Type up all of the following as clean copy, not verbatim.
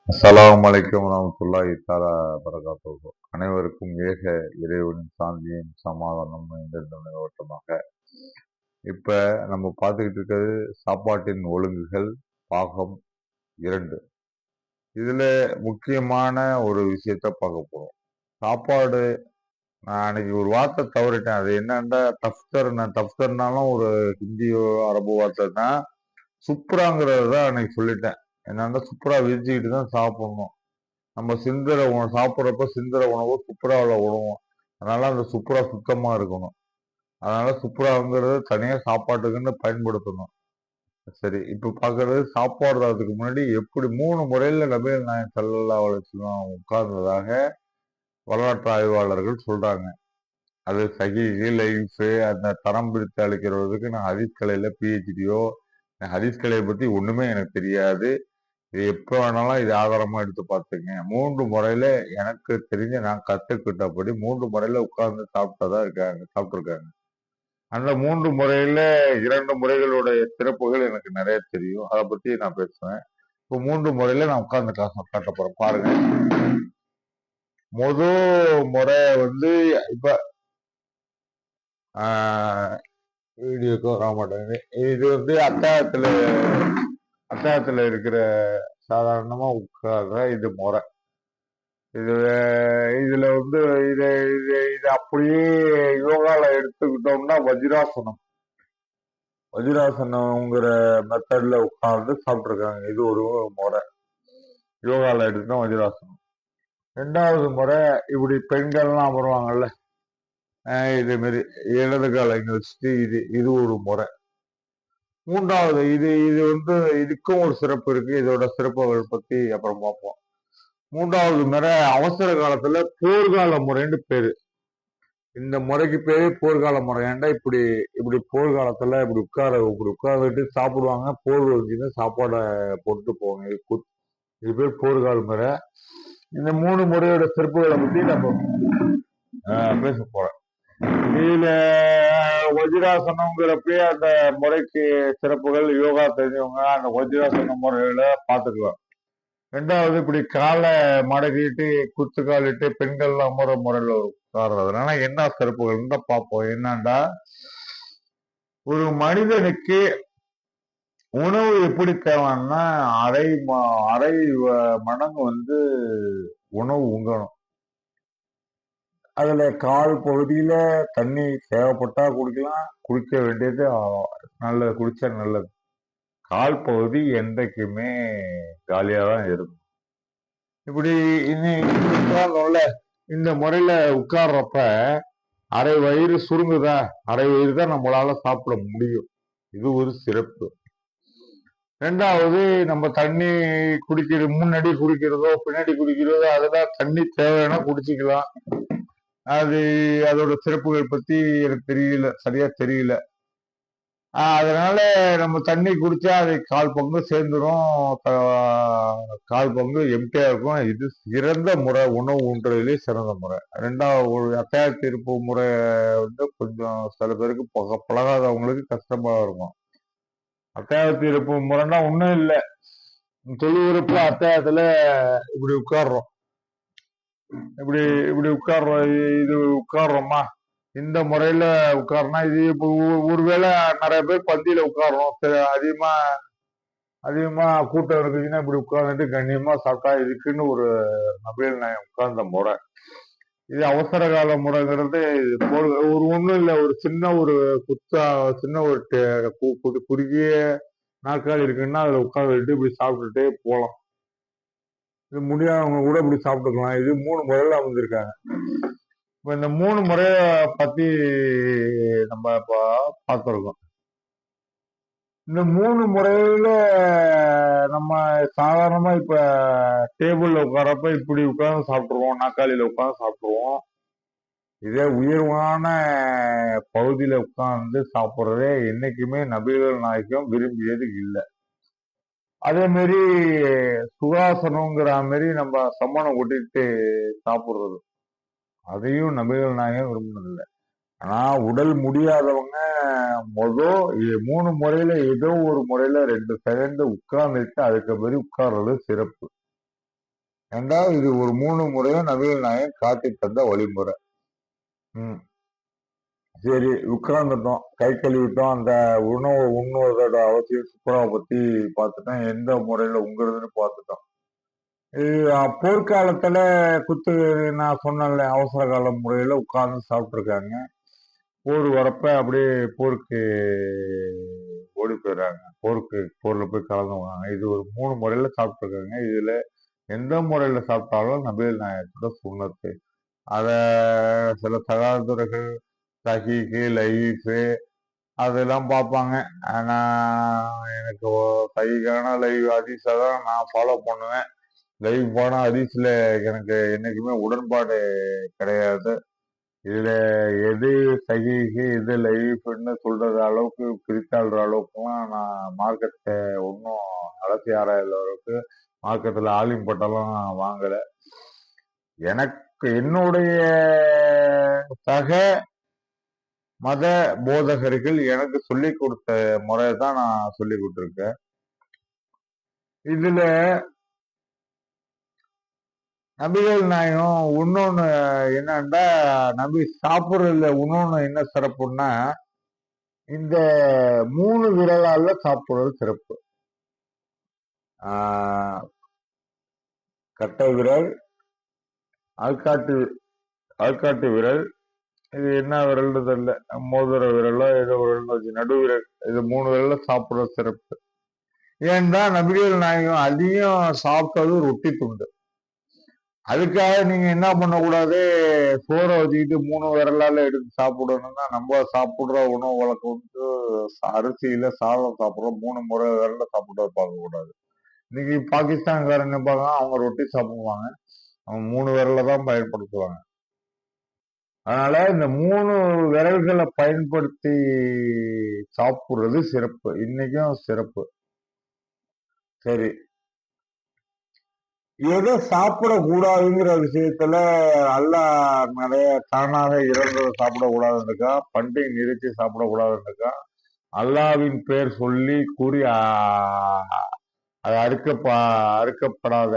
அஸ்ஸலாமு அலைக்கும் வரஹ்மத்துல்லாஹி தஆலா பரகாத்துஹு. அனைவருக்கும் ஏக இறைவனின் சாந்தியும் சமாதானம் நிறைந்த நிலவட்டமாக. இப்ப நம்ம பார்த்துக்கிட்டு இருக்கிறது சாப்பாட்டின் ஒழுங்குகள் பாகம் 2. இதுல முக்கியமான ஒரு விஷயத்த பார்க்க போறோம். சாப்பாடு. நான் அன்னைக்கு ஒரு வார்த்தை தவறிட்டேன். அது என்னன்னா தஃப்தர்னாலும் ஒரு ஹிந்தியோ அரபு வார்த்தை தான். சுப்ராங்கிறது தான் அன்னைக்கு சொல்லிட்டேன். என்னன்னா சுப்ரா விரிச்சுக்கிட்டு தான் சாப்பிடணும். நம்ம சிந்துற உணவு சாப்பிட்றப்ப சிந்துற உணவு சுப்ராவில் விடுவோம். அதனால அந்த சுப்ரா சுத்தமா இருக்கணும். அதனால சுப்ராங்கிறது தனியா சாப்பாட்டுக்குன்னு பயன்படுத்தணும். சரி, இப்ப பாக்குறது சாப்பாடுறதுக்கு முன்னாடி எப்படி 3 முறையில நபிகள் நாயகம் ஸல்லல்லாஹு அலைஹி வஸல்லம் உட்கார்ந்ததாக வரலாற்று ஆய்வாளர்கள் சொல்றாங்க. அது சஹீஹ், லைஃப் அந்த தரம் பிரித்து அளிக்கிறதுக்கு நான் ஹதீஸ் கலையில பிஹெச்டியோ, ஹதீஸ் கலையை பத்தி ஒண்ணுமே எனக்கு தெரியாது. இது எப்ப வேணாலும் இது ஆதாரமா எடுத்து பார்த்துங்க. 3 முறையில எனக்கு தெரிஞ்ச நான் கத்துக்கிட்டபடி 3 முறையில உட்கார்ந்து சாப்பிட்டுருக்காங்க. அந்த 3 முறையில 2 முறைகளுடைய சிறப்புகள் எனக்கு நிறைய தெரியும். அதை பத்தி நான் பேசுவேன். இப்போ 3 முறையில நான் உட்கார்ந்து காட்ட போறேன். பாருங்க. முறை வந்து இப்ப வீடியோக்கு வர மாட்டேங்குது. இது வந்து அத்தாயத்துல இருக்கிற சாதாரணமா உட்கார்ற இது முறை. இதுல வந்து இதை இதை இதை அப்படியே யோகால எடுத்துக்கிட்டோம்னா வஜ்ராசனம்ங்கிற மெத்தட்ல உட்கார்ந்து சாப்பிட்டுருக்காங்க. இது ஒரு முறை. யோகால எடுத்துட்டோம் வஜ்ராசனம். 2வது முறை இப்படி பெண்கள்லாம் வருவாங்கல்ல, இதே மாதிரி இடது கால இங்க வச்சுட்டு இது ஒரு முறை. 3வது இது இது வந்து இதுக்கும் ஒரு சிறப்பு இருக்கு. இதோட சிறப்புகள் பத்தி அப்புறம் பார்ப்போம். 3வது முறை அவசர காலத்துல போர்க்கால முறைன்னு பேரு. இந்த முறைக்கு பேரு போர்க்கால முறை. ஏன்டா இப்படி இப்படி போர்க்காலத்துல இப்படி உட்கார்ந்துட்டு சாப்பிடுவாங்க. போர் வச்சுன்னு சாப்பாடை போட்டு போவாங்க. இது பேர் போர்க்கால முறை. இந்த 3 முறையோட சிறப்புகளை பத்தி நம்ம பேச போறோம். இதுல வஜ்ராசனம்ங்கிறப்பே அந்த முறைக்கு சிறப்புகள் யோகா தெரிஞ்சவங்க அந்த வஜ்ராசன முறைகளை பார்த்துக்கலாம். 2வது இப்படி காலை மடக்கிட்டு குத்துக்காலிட்டு பெண்கள் அமர முறையில உட்கார்றதுனால என்ன சிறப்புகள் தான் பார்ப்போம். என்னண்டா, ஒரு மனிதனுக்கு உணவு எப்படி தேவைன்னா அரை மடங்கு வந்து உணவு உங்கணும். அதுல கால் பகுதியில தண்ணி தேவைப்பட்டா குடிக்கலாம். குடிக்க வேண்டியது நல்லது, குடிச்சா நல்லது. கால் பகுதி என்றைக்குமே காலியா தான் இருக்கும். இப்படி உட்கார்ந்தோம்ல, இந்த முறையில உட்கார்றப்ப அரை வயிறு சுருங்குதா, அரை வயிறு தான் நம்மளால சாப்பிட முடியும். இது ஒரு சிறப்பு. 2வது நம்ம தண்ணி முன்னாடி குடிக்கிறதோ பின்னாடி குடிக்கிறதோ அதெல்லாம் தண்ணி தேவைன்னா குடிச்சிக்கலாம். அதோட சிறப்புகள் பத்தி எனக்கு சரியா தெரியல. அதனால நம்ம தண்ணி குடிச்சா அது 1/4 பங்கு சேர்ந்துரும், 1/4 பங்கு எம்டியா இருக்கும். இது சிறந்த முறை, உணவு உண்றதுலேயே சிறந்த முறை. 2வது அத்தாயத்து இருப்பு முறை வந்து கொஞ்சம் சில பேருக்கு பழகாதவங்களுக்கு கஷ்டமா இருக்கும். அத்தாயத்து இருப்பு முறைன்னா ஒண்ணும் இல்லை. தொழுகிறப்ப அத்தாயத்துல இப்படி உட்கார்றோம். இப்படி இப்படி உட்கார்றோமா, இந்த முறையில உட்கார்னா இது இப்போ ஒருவேளை நிறைய பேர் பந்தியில உட்கார்றோம். அதிகமா கூட்டம் இருக்குதுன்னா இப்படி உட்கார்ந்துட்டு கண்ணியமா சாப்பிட்டா இதுக்குன்னு ஒரு நபிகள் நாயகம் உட்கார்ந்த முறை. இது அவசர கால முறைங்கிறது ஒரு ஒண்ணும் இல்லை. ஒரு சின்ன ஒரு குறுகிய நாற்காலி இருக்குன்னா அதுல உட்கார்ந்துட்டு இப்படி சாப்பிட்டுட்டே போலாம். இது முடியாதவங்க கூட இப்படி சாப்பிட்டுக்கலாம். இது 3 முறையில அமைஞ்சிருக்காங்க. இப்ப இந்த 3 முறைய பத்தி நம்ம இப்ப பார்த்திருக்கோம். இந்த 3 முறையில நம்ம சாதாரணமா இப்ப டேபிள்ல உட்காரப்ப இப்படி உட்கார்ந்து சாப்பிட்டுருவோம், நாற்காலியில உட்கார்ந்து சாப்பிட்டுருவோம். இதே உயர்வான பகுதியில உட்கார்ந்து சாப்பிடுறதே என்னைக்குமே நபிகள் நாயகம் விரும்பியது இல்லை. அதே மாதிரி சுகாசனங்கிற மாதிரி நம்ம சம்மணம் கொட்டிட்டு சாப்பிடுறது, அதையும் நபிகள் நாயகம் விரும்பினதில்லை. ஆனா உடல் முடியாதவங்க 3 முறையில ஏதோ ஒரு முறையில 2 செகண்ட் உட்கார்ந்துட்டு அதுக்கு பிறகு உட்கார்றது சிறப்பு. ரெண்டாவது இது ஒரு 3 முறையும் நபிகள் நாயகம் காட்டி தந்த வழிமுறை. சரி, உட்கார்ந்துட்டோம், கை கழுவிட்டோம், அந்த உணவு உண்ணுவதோட அவசியம் சுற்றுலாவை பத்தி பார்த்துட்டோம், எந்த முறையில உங்குறதுன்னு பார்த்துட்டோம். இது போர்க்காலத்துல குத்து நான் சொன்னேன்ல, அவசர கால முறையில உட்கார்ந்து சாப்பிட்டுருக்காங்க. போர் வரப்ப அப்படியே போருக்கு ஓடி போயிடுறாங்க, போர்ல போய் கலந்துவாங்க. இது ஒரு 3 முறையில சாப்பிட்டுருக்காங்க. இதுல எந்த முறையில சாப்பிட்டாலும் நபிகள் நாயகத்தோட சுன்னத்து. அத சில சகாதுரர்கள் சஹீஹு, லைஃபு அதெல்லாம் பார்ப்பாங்க. ஆனா எனக்கு சஹீஹான லைவ் ஹதீஸை தான் நான் ஃபாலோ பண்ணுவேன். லைவ் போன ஹதீஸ்ல எனக்கு என்னைக்குமே உடன்பாடு கிடையாது. இதுல எது சஹீஹு எது லைஃப்னு சொல்றது அளவுக்கு பிரித்தாள்ற அளவுக்குலாம் நான் மார்க்கெட்டை ஒன்றும் அலசி ஆராயாத அளவுக்கு மார்க்கெட்டில் ஆலிம் பட்டெல்லாம் வாங்கல. எனக்கு என்னுடைய சக மத போதகர்கள் எனக்கு சொல்லி கொடுத்த முறையை தான் நான் சொல்லி கொடுத்துருக்கேன். இதுல நபிகள் நாயகம் இன்னொன்னு என்னன்னா, நபி சாப்பிடுறதுல இன்னொன்னு என்ன சிறப்புன்னா, இந்த 3 விரலால சாப்பிடுறது சிறப்பு. கட்டை விரல், ஆள்காட்டு விரல், இது என்ன விரல்னு தெரியல, மோதிர விரலோ ஏதோ விரல் வச்சு நடு விரல், இது 3 விரல்ல சாப்பிடுறது சிறப்பு. ஏன்னா நபிகள் நாயகம் அதிகம் சாப்பிட்டது ரொட்டி துண்டு. அதுக்காக நீங்க என்ன பண்ணக்கூடாது, சோறை வச்சுக்கிட்டு 3 விரலால எடுத்து சாப்பிடணும்னா, நம்ம சாப்பிடுற உணவு வழக்கம் வந்து அரிசியில சாதம் சாப்பிடுறோம், 3 முறை விரல்ல சாப்பிடுறத பார்க்கக்கூடாது. இன்னைக்கு பாகிஸ்தான்காரன் என்ன பார்க்கலாம், அவங்க ரொட்டி சாப்பிடுவாங்க, அவங்க 3 விரல தான் பயன்படுத்துவாங்க. அதனால இந்த 3 விரல்களை பயன்படுத்தி சாப்பிடுறது சிறப்பு, இன்னைக்கும் சிறப்பு. சரி, எதை சாப்பிடக்கூடாதுங்கிற விஷயத்துல அல்லாஹ் நிறைய தானாக இறந்ததை சாப்பிடக்கூடாதுன்னு இருக்கா, பண்டிகை நிறுத்தி சாப்பிடக்கூடாதுன்னு அல்லாவின் பேர் சொல்லி கூறி அது அறுக்கப்படாத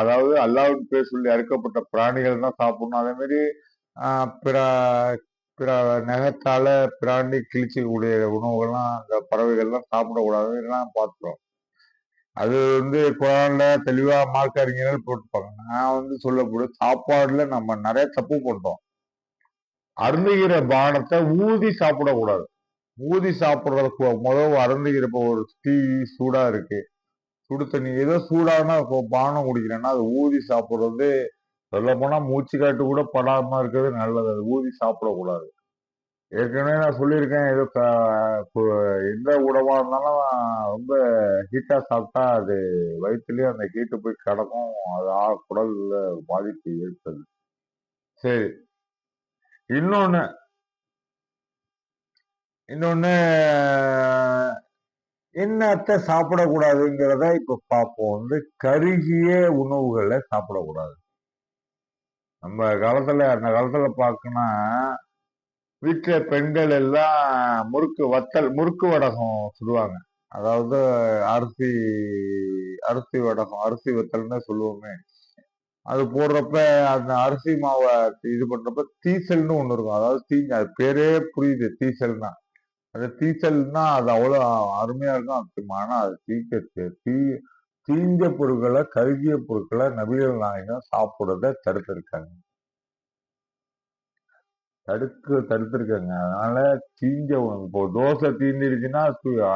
அதாவது அல்லாவின் பேர் சொல்லி அறுக்கப்பட்ட பிராணிகள் தான் சாப்பிடணும். அதே மாதிரி பிற பிற நகத்தால பிராணி கிழிச்சக்கூடிய உணவுகள்லாம் அந்த பறவைகள்லாம் சாப்பிடக்கூடாதுன்னு பார்த்துறோம். அது வந்து குரான்ல தெளிவா மார்க்க அறிஞர்கள் போட்டுப்பாங்க. நான் வந்து சொல்லக்கூடிய சாப்பாடுல நம்ம நிறைய தப்பு பண்றோம். அருந்துகிற பானத்தை ஊதி சாப்பிடக்கூடாது. ஊதி சாப்பிடுறதுக்கு முதல் அருந்துகிறப்ப ஒரு டீ சூடா இருக்கு, சுடு தண்ணி ஏதோ சூடான பானம் குடிக்கிறேன்னா அது ஊதி சாப்பிடுறது சொல்ல போனா மூச்சு காட்டு கூட படாம இருக்கிறது நல்லது. அது ஊதி சாப்பிடக்கூடாது. ஏற்கனவே நான் சொல்லியிருக்கேன், ஏதோ எந்த உணவா இருந்தாலும் ரொம்ப ஹீட்டா சாப்பிட்டா அது வயிற்றுலயே அந்த ஹீட்டு போய் கிடக்கும், அது குடல்ல பாதிப்பு ஏற்படுது. சரி, இன்னொன்னு என்னத்த சாப்பிடக்கூடாதுங்கிறத இப்ப பார்ப்போம். வந்து கருகிய உணவுகளை சாப்பிடக்கூடாது. நம்ம காலத்துல அந்த காலத்துல பார்க்கணும்னா வீட்டுல பெண்கள் எல்லாம் முறுக்கு வடகம் சுடுவாங்க. அதாவது அரிசி அரிசி வடகம், அரிசி வத்தல்னு சொல்லுவோமே, அது போடுறப்ப அந்த அரிசி மாவை இது பண்றப்ப தீசல்னு ஒண்ணு இருக்கும். அதாவது அது பேரே புரியுது, தீசல்னா. அந்த தீசல்னா அது அவ்வளவு அருமையா இருக்கும். ஆனா அது தீஞ்ச பொருட்களை, கருகிய பொருட்களை நபிகள் நாயகம் சாப்பிடுறத தடுத்திருக்காங்க. தடுத்திருக்காங்க. அதனால தீஞ்ச இப்போ தோசை தீந்துருச்சுன்னா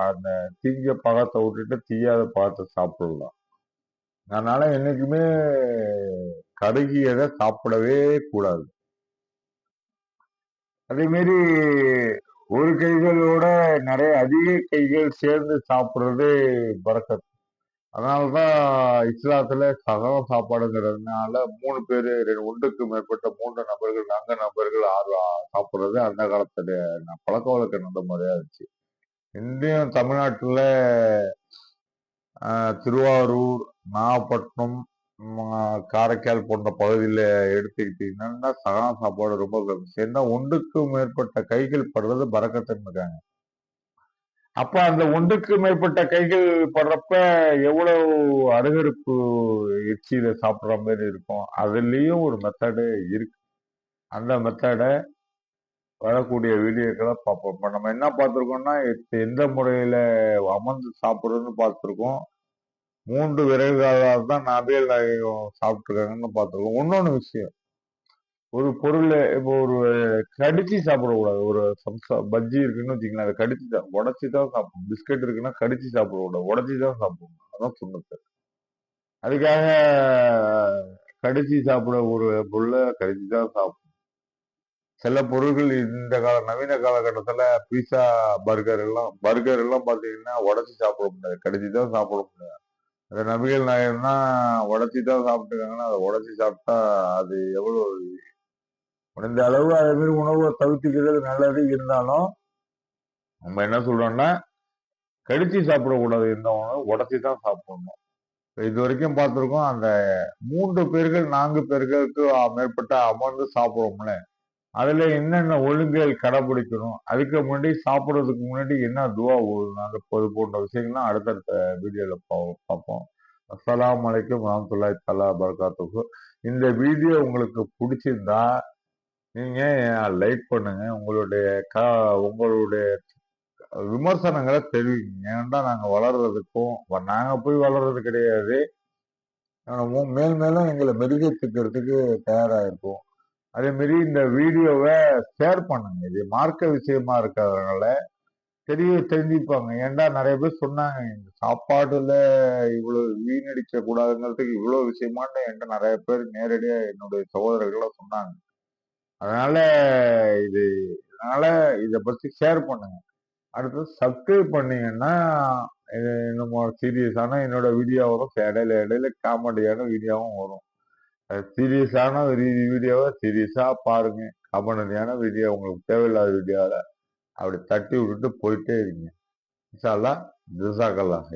அந்த தீஞ்ச பழத்தை விட்டுட்டு தீயாத பழத்தை சாப்பிடலாம். அதனால என்னைக்குமே கருகியதை சாப்பிடவே கூடாது. அதே மாதிரி ஒரு கைகளோட நிறைய அதிக கைகள் சேர்ந்து சாப்பிடுறது பரக்கத். அதனாலதான் இஸ்லாத்துல சகல சாப்பாடுங்கிறதுனால 3 பேரு, ஒன்றுக்கு மேற்பட்ட 3 நபர்கள், 4 நபர்கள் சாப்பிடுறது அந்த காலத்துல பழக்க வழக்கம் நல்ல முறையா இருந்துச்சு. இந்தியும் தமிழ்நாட்டுல திருவாரூர், நாகப்பட்டினம், காரைக்கால் போன்ற பகுதியில எடுத்துக்கிட்டீங்கன்னா சகல சாப்பாடு ரொம்ப ஃபேமஸ். ஏன்னா ஒன்றுக்கு மேற்பட்ட கைகள் படுறது பறக்கத்துன்னு இருக்காங்க. அப்ப அந்த ஒன்றுக்கு மேற்பட்ட கைகள் படுறப்ப எவ்வளவு அருகருப்பு எச்சியில சாப்பிடுற மாதிரி இருக்கும். அதுலயும் ஒரு மெத்தடு இருக்கு. அந்த மெத்தடை வரக்கூடிய வீடியோக்களை பார்ப்போம். இப்ப நம்ம என்ன பார்த்திருக்கோம்னா, எந்த முறையில அமர்ந்து சாப்பிடுறதுன்னு பார்த்திருக்கோம். 3 விறகுகளால் தான் நபிகள் நாயகம் சாப்பிட்டுருக்காங்கன்னு பார்த்திருக்கோம். இன்னொன்னு விஷயம், ஒரு பொருள் இப்போ ஒரு கடிச்சு சாப்பிடக்கூடாது. ஒரு சம்சா பஜ்ஜி இருக்குன்னு வச்சுக்கலாம், அதை கடிச்சு உடச்சி தான் சாப்பிடணும். பிஸ்கட் இருக்குன்னா கடிச்சு சாப்பிடக்கூடாது, உடச்சி தான் சாப்பிடணும். அதான் சுண்ணத்து. அதுக்காக கடிச்சு சாப்பிட ஒரு பொருளை கடிச்சு தான் சாப்பிடணும். சில பொருட்கள் இந்த நவீன காலகட்டத்துல பீஸா, பர்கர் எல்லாம் பாத்தீங்கன்னா உடச்சி சாப்பிட முடியாது, கடிச்சு தான் சாப்பிட முடியாது. அந்த நபிகள் நாயகம்னா உடச்சி தான் சாப்பிட்டுருக்காங்கன்னா, அதை உடச்சி சாப்பிட்டா அது எவ்வளவு முடிந்த அளவு அதே மாதிரி உணவை தவிர்த்துக்கிறது நல்லது. இருந்தாலும் நம்ம என்ன சொல்றோம்னா, கடிச்சு சாப்பிடக்கூடாது, எந்த உணவு உடச்சி தான் சாப்பிடணும். இது வரைக்கும் பார்த்திருக்கோம், அந்த 3 பேர்கள் 4 பேர்களுக்கு மேற்பட்ட அமர்ந்து சாப்பிடுவோம்ல, அதுல என்னென்ன ஒழுங்குகள் கடைபிடிக்கணும், அதுக்கு முன்னாடி சாப்பிடுறதுக்கு முன்னாடி என்ன துவா ஓதணும், அது போன்ற விஷயங்கள்லாம் அடுத்தடுத்த வீடியோல பார்ப்போம். அஸ்ஸலாமு அலைக்கும் வரஹ்மத்துல்லாஹி தஆலா வபரகாத்துஹு. இந்த வீடியோ உங்களுக்கு பிடிச்சிருந்தா நீங்க லைக் பண்ணுங்க. உங்களுடைய விமர்சனங்களை தெரிவிங்க. ஏன்னா நாங்க வளர்றதுக்கும் நாங்க போய் வளர்றது கிடையாது. மேல் மேலும் எங்களை மெருகேற்றிக்கிறதுக்கு தயாரா இருக்கும். அதே மாதிரி இந்த வீடியோவை ஷேர் பண்ணுங்க. இது மார்க்க விஷயமா இருக்கிறதுனால தெரிஞ்சுப்பாங்க. ஏன்டா நிறைய பேர் சொன்னாங்க, இந்த சாப்பாடுல இவ்வளவு வீணடிக்க கூடாதுங்கிறதுக்கு இவ்வளவு விஷயமான்னு என்கிட்ட நிறைய பேர் நேரடியா என்னுடைய சகோதரர்கள்லாம் சொன்னாங்க. அதனால இது அதனால இதை பத்தி ஷேர் பண்ணுங்க. அடுத்து சப்ஸ்கிரைப் பண்ணீங்கன்னா நம்ம சீரியஸான என்னோட வீடியோ வரும். இடையில இடையில காமெடியான வீடியோவும் வரும். சீரியஸான வீடியோவை சீரியஸா பாருங்க. காமெடியான வீடியோ உங்களுக்கு தேவையில்லாத வீடியோவை அப்படி தட்டி விட்டுட்டு போயிட்டே இருங்க. இன்ஷா அல்லாஹ். ஜஸாக்கல்லாஹ்.